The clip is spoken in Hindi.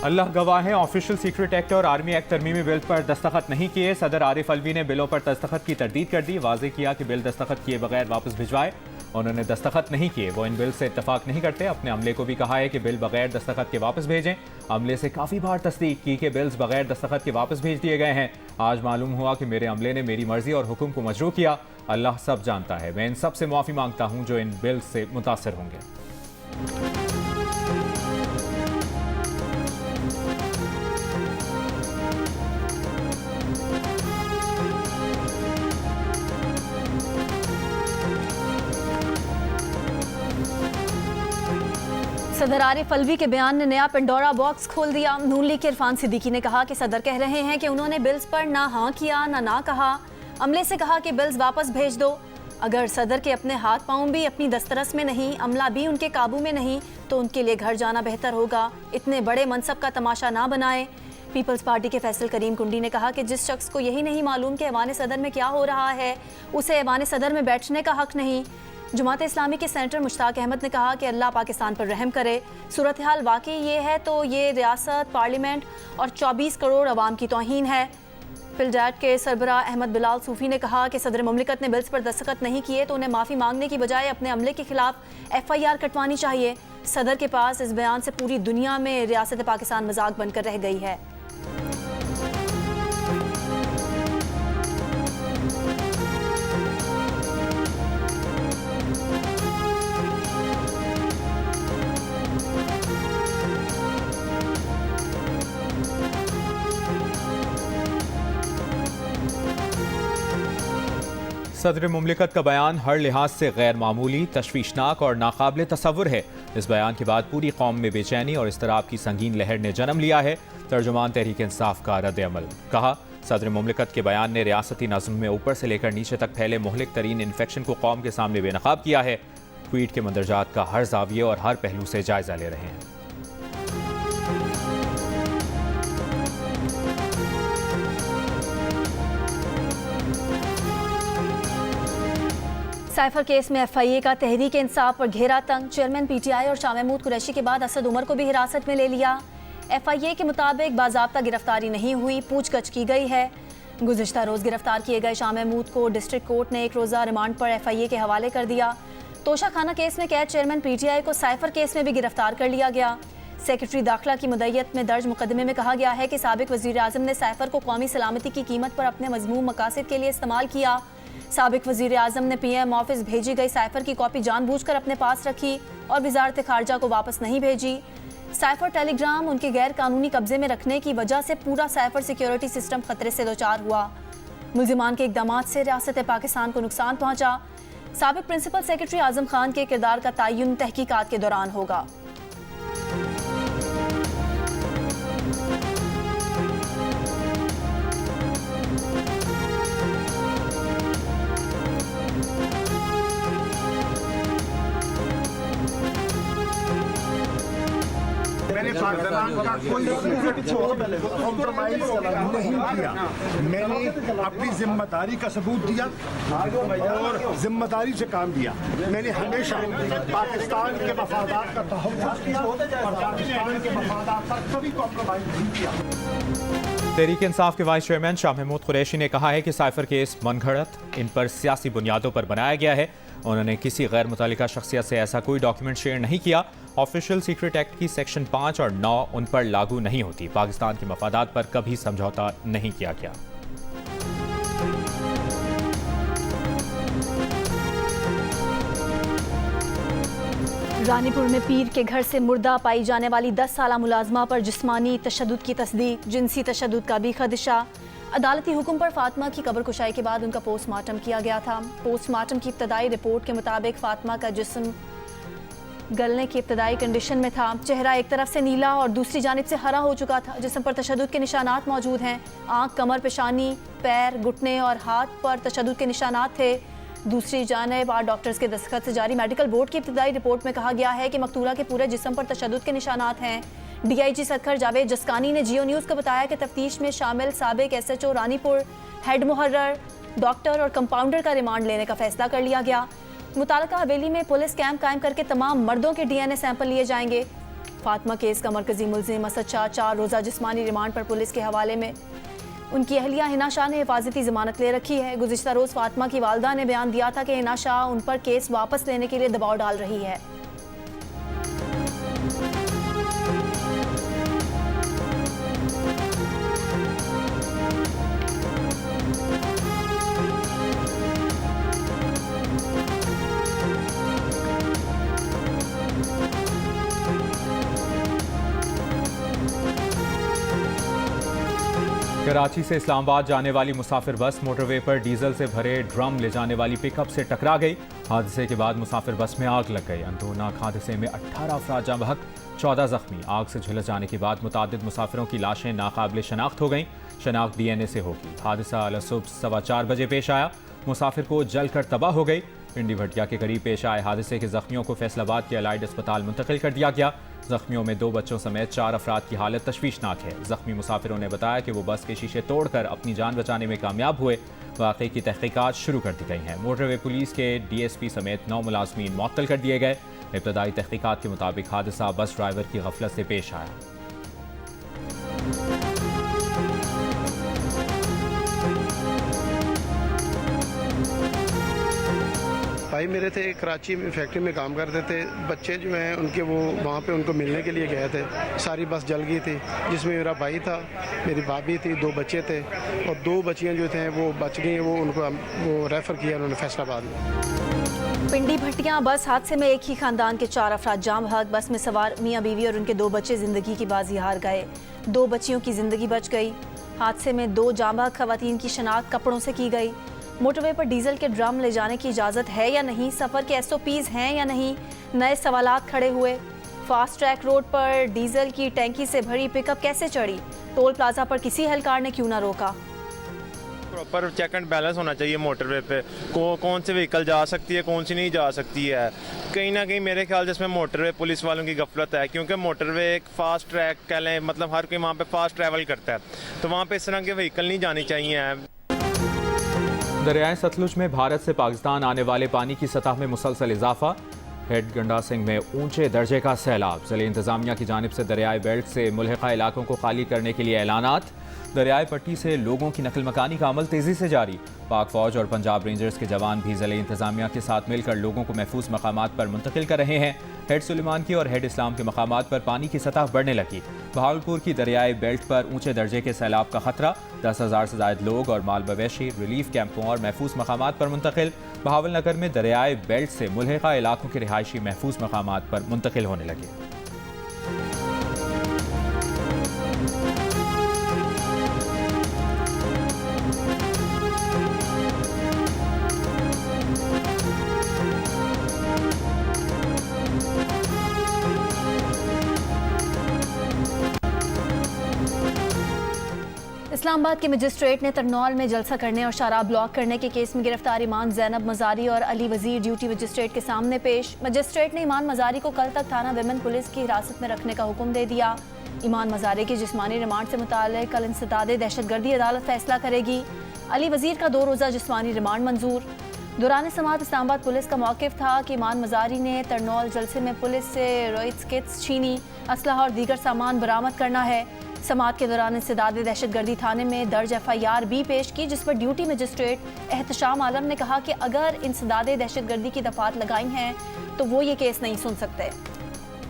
अल्लाह गवाह है, ऑफिशियल सीक्रेट एक्ट और आर्मी एक्ट तरमीमी बिल पर दस्तखत नहीं किए। सदर आरिफ अलवी ने बिलों पर दस्तखत की तरदीद कर दी। वाज़ेह किया कि बिल दस्तखत किए बगैर वापस भिजवाए। उन्होंने दस्तखत नहीं किए, वो इन बिल से इत्तफाक नहीं करते। अपने अमले को भी कहा है कि बिल बगैर दस्तखत के वापस भेजें। अमले से काफ़ी बार तस्दीक की कि बिल्स बगैर दस्तखत के वापस भेज दिए गए हैं। आज मालूम हुआ कि मेरे अमले ने मेरी मर्जी और हुक्म को मजरू किया। अल्लाह सब जानता है। मैं इन सब से माफ़ी मांगता हूँ जो इन बिल से मुतासर होंगे। सदर आरिफ अलवी के बयान ने नया पेंडोरा बॉक्स खोल दिया। नून लीग के इरफान सिद्दीकी ने कहा कि सदर कह रहे हैं कि उन्होंने बिल्स पर ना हाँ किया ना कहा। अमले से कहा कि बिल्स वापस भेज दो। अगर सदर के अपने हाथ पांव भी अपनी दस्तरस में नहीं, अमला भी उनके काबू में नहीं, तो उनके लिए घर जाना बेहतर होगा। इतने बड़े मनसब का तमाशा ना बनाए। पीपल्स पार्टी के फैसल करीम कुंडी ने कहा कि जिस शख्स को यही नहीं मालूम कि ऐवान सदर में क्या हो रहा है, उसे ऐवान सदर में बैठने का हक नहीं। जमात इस्लामी के सेंटर मुश्ताक अहमद ने कहा कि अल्लाह पाकिस्तान पर रहम करे। सूरत हाल वाकई ये है तो ये रियासत, पार्लियामेंट और 24 करोड़ अवाम की तौहीन है। फिलडैट के सरबरा अहमद बिलाल सूफी ने कहा कि सदर मुमलिकत ने बिल्स पर दस्तखत नहीं किए तो उन्हें माफ़ी मांगने की बजाय अपने अमले के खिलाफ FIR कटवानी चाहिए। सदर के पास इस बयान से पूरी दुनिया में रियासत पाकिस्तान मजाक बनकर रह गई है। सदर मुमलिकत का बयान हर लिहाज से गैर मामूली, तशवीशनाक और नाकाबिल तसव्वुर है। इस बयान के बाद पूरी कौम में बेचैनी और इसतराब की संगीन लहर ने जन्म लिया है। तर्जुमान तहरीक इंसाफ का रद्द अमल। कहा, सदर मुमलिकत के बयान ने रियासती नज़्म में ऊपर से लेकर नीचे तक फैले मुहलिक तरीन इन्फेक्शन को कौम के सामने बेनकाब किया है। ट्वीट के मंदरजात का हर जाविये और हर पहलू से जायजा ले रहे हैं। साइफर केस में FIA का तहरीक इंसाफ पर घेरा तंग। चेयरमैन PTI और शाह महमूद कुरैशी के बाद असद उमर को भी हिरासत में ले लिया। FIA के मुताबिक बाज़ाब्ता गिरफ्तारी नहीं हुई, पूछगछ की गई है। गुज़िश्ता रोज़ गिरफ्तार किए गए शाह महमूद को डिस्ट्रिक्ट कोर्ट ने 1 रोज़ा रिमांड पर FIA के हवाले कर दिया। तोशा खाना केस में कैद चेयरमैन PTI को साइफर केस में भी गिरफ्तार कर लिया गया। सेक्रेटरी दाखिला की मुद्दत में दर्ज मुकदमे में कहा गया है कि साबिक वज़ीर आज़म ने साइफर को कौमी सलामती की कीमत पर अपने मज़मूम मकासद के लिए इस्तेमाल किया। साबिक वज़ीर आज़म ने PM ऑफिस भेजी गई साइफर की कॉपी जानबूझकर अपने पास रखी और वज़ारत खारजा को वापस नहीं भेजी। साइफर टेलीग्राम उनके गैर कानूनी कब्जे में रखने की वजह से पूरा साइफर सिक्योरिटी सिस्टम खतरे से दोचार हुआ। मुल्जिमान के इक़दामात से रियासत पाकिस्तान को नुकसान पहुंचा। साबिक प्रिंसिपल सेक्रेटरी आज़म खान के किरदार का तयन तहकीकात के दौरान होगा। मैंने पाकिस्तान का कोई कॉम्प्रोमाइज नहीं किया। मैंने अपनी जिम्मेदारी का सबूत दिया और जिम्मेदारी से काम किया। मैंने हमेशा पाकिस्तान के मफादात का तहफ़्फ़ुज़ किया और पाकिस्तान के मफादात पर कभी कॉम्प्रोमाइज नहीं किया। तहरीक इंसाफ के वाइस चेयरमैन शाह महमूद कुरैशी ने कहा है कि साइफर केस मनगढ़ंत, इन पर सियासी बुनियादों पर बनाया गया है। उन्होंने किसी गैर मुतल्लिका शख्सियत से ऐसा कोई डॉक्यूमेंट शेयर नहीं किया। ऑफिशियल सीक्रेट एक्ट की सेक्शन 5 और 9 उन पर लागू नहीं होती। पाकिस्तान के मफादात पर कभी समझौता नहीं किया गया। रानीपुर में पीर के घर से मुर्दा पाई जाने वाली 10 साला मुलाजमा पर जिस्मानी तशद्दुद की तस्दीक, जिनसी तशद्दुद का भी खदशा। अदालती हुक्म पर फातिमा की कब्र कुशाई के बाद उनका पोस्टमार्टम किया गया था। पोस्टमार्टम की इब्तदाई रिपोर्ट के मुताबिक फातिमा का जिस्म गलने की इब्तदाई कंडीशन में था। चेहरा एक तरफ से नीला और दूसरी जानिब से हरा हो चुका था। जिस्म पर तशद्दुद के निशानात मौजूद हैं। आँख, कमर, पेशानी, पैर, घुटने और हाथ पर तशद्दुद के निशानात थे। दूसरी जानिब आज डॉक्टर्स के दस्तखत से जारी मेडिकल बोर्ड की इब्तदाई रिपोर्ट में कहा गया है कि मकतूला के पूरे जिस्म पर तशद्दुद के निशानात हैं। DIG सदखर जावेद जसकानी ने जियो न्यूज़ को बताया कि तफ्तीश में शामिल साबिक SHO रानीपुर, हेड मुहर्रर, डॉक्टर और कंपाउंडर का रिमांड लेने का फैसला कर लिया गया। मुताल्लिका हवेली में पुलिस कैंप कायम करके तमाम मर्दों के DNA सैंपल लिए जाएंगे। फातिमा केस का मरकजी मुलजिम असद शाह 4 रोज़ा जिस्मानी रिमांड पर पुलिस के हवाले में। उनकी अहलिया हिना शाह ने हिफाजती जमानत ले रखी है। गुज़िश्ता रोज़ फातिमा की वालदा ने बयान दिया था कि हिना शाह उन पर केस वापस लेने के लिए दबाव डाल रही है। कराची से इस्लामाबाद जाने वाली मुसाफिर बस मोटरवे पर डीजल से भरे ड्रम ले जाने वाली पिकअप से टकरा गई। हादसे के बाद मुसाफिर बस में आग लग गई। अंदोनाक हादसे में 18 अफराद जाँ बहक, 14 जख्मी। आग से झुलस जाने के बाद मुतादिद मुसाफिरों की लाशें नाकाबिल शनाख्त हो गईं। शनाख्त DNA से होगी। हादसा अलसुबह 4:15 बजे पेश आया। मुसाफिर को जलकर तबाह हो गई। पिंडी भटिया के करीब पेश आए हादसे के जख्मियों को फैसलाबाद के अलाइड अस्पताल मुंतकिल कर दिया गया। जख्मियों में 2 बच्चों समेत 4 अफराद की हालत तशवीशनाक है। जख्मी मुसाफिरों ने बताया कि वो बस के शीशे तोड़कर अपनी जान बचाने में कामयाब हुए। वाक़े की तहकीकात शुरू कर दी गई हैं। मोटरवे पुलिस के DSP समेत 9 मुलाजमीन मुअत्तल कर दिए गए। इब्तदाई तहकीकात के मुताबिक हादसा बस ड्राइवर की गफलत से पेश आया। भाई मेरे थे कराची में फैक्ट्री में काम करते थे। बच्चे जो हैं उनके वो वहाँ पे उनको मिलने के लिए गए थे। सारी बस जल गई थी, जिसमें मेरा भाई था, मेरी भाभी थी, 2 बच्चे थे और 2 बच्चियाँ जो थे वो बच गई। वो उनको वो रेफ़र किया उन्होंने फैसलाबाद में। पिंडी भटिया बस हादसे में एक ही खानदान के 4 अफराद जाँ बहक। बस में सवार मियाँ बीवी और उनके 2 बच्चे जिंदगी की बाजी हार गए। 2 बच्चियों की जिंदगी बच गई। हादसे में 2 जाँ बहक खवातीन की शनाख्त कपड़ों से की गई। मोटरवे पर डीजल के ड्रम ले जाने की इजाज़त है या नहीं, सफ़र के SOPs हैं या नहीं, नए सवालात खड़े हुए। फास्ट ट्रैक रोड पर डीजल की टैंकी से भरी पिकअप कैसे चढ़ी? टोल प्लाजा पर किसी एहलकार ने क्यों ना रोका? प्रॉपर चेक एंड बैलेंस होना चाहिए मोटरवे पे। कौन से व्हीकल जा सकती है, कौन सी नहीं जा सकती है। कहीं ना कहीं मेरे ख्याल जिसमें मोटरवे पुलिस वालों की गफलत है, क्योंकि मोटरवे एक फास्ट ट्रैक कह लें, मतलब हर कोई वहाँ पे फास्ट ट्रैवल करता है, तो वहाँ पे इस तरह के व्हीकल नहीं जानी चाहिए। दरियाए सतलुज में भारत से पाकिस्तान आने वाले पानी की सतह में मुसलसल इजाफा। हेड गंडा सिंह में ऊंचे दर्जे का सैलाब। ज़िले इंतजामिया की जानिब से दरियाई बेल्ट से मुल्हिका इलाकों को खाली करने के लिए ऐलानात। दरियाई पट्टी से लोगों की नकल मकानी का अमल तेज़ी से जारी। पाक फौज और पंजाब रेंजर्स के जवान भी ज़िले इंतजामिया के साथ मिलकर लोगों को महफूज मकामात पर मुंतकिल कर रहे हैं। हेड सुलेमान की और हेड इस्लाम के मकामात पर पानी की सतह बढ़ने लगी। बहावलपुर की दरियाई बेल्ट पर ऊंचे दर्जे के सैलाब का खतरा। 10,000 से ज़ायद लोग और माल मवेशी रिलीफ कैंपों और महफूज मकामात पर मुंतकिल। बहावल नगर में दरियाई बेल्ट से मुल्हिका इलाकों के रिहायशी महफूज मकामात पर मुंतकिल होने लगे। इस्लामाबाद के मजिस्ट्रेट ने तरनौल में जलसा करने और शराब ब्लॉक करने के केस में गिरफ्तार ईमान ज़ैनब मज़ारी और अली वज़ीर ड्यूटी मजिस्ट्रेट के सामने पेश। मजिस्ट्रेट ने ईमान मज़ारी को कल तक थाना विमेन पुलिस की हिरासत में रखने का हुक्म दे दिया। ईमान मज़ारी की जिस्मानी रिमांड से मुताल्लिक़ कल इंसदादे दहशतगर्दी अदालत फैसला करेगी। अली वज़ीर का 2 रोज़ा जिस्मानी रिमांड मंजूर। दौरान समात इस्लामाबाद पुलिस का मौक़िफ़ था कि ईमान मज़ारी ने तरनौल जलसे में पुलिस से रोइट्स किट्स छीनी, असलहा और दीगर सामान बरामद करना है। समात के दौरान इंसदादे दहशतगर्दी थाने में दर्ज FIR भी पेश की, जिस पर ड्यूटी मजिस्ट्रेट एहतशाम आलम ने कहा कि अगर इंसदादे दहशतगर्दी की दफात लगाई हैं तो वो ये केस नहीं सुन सकते।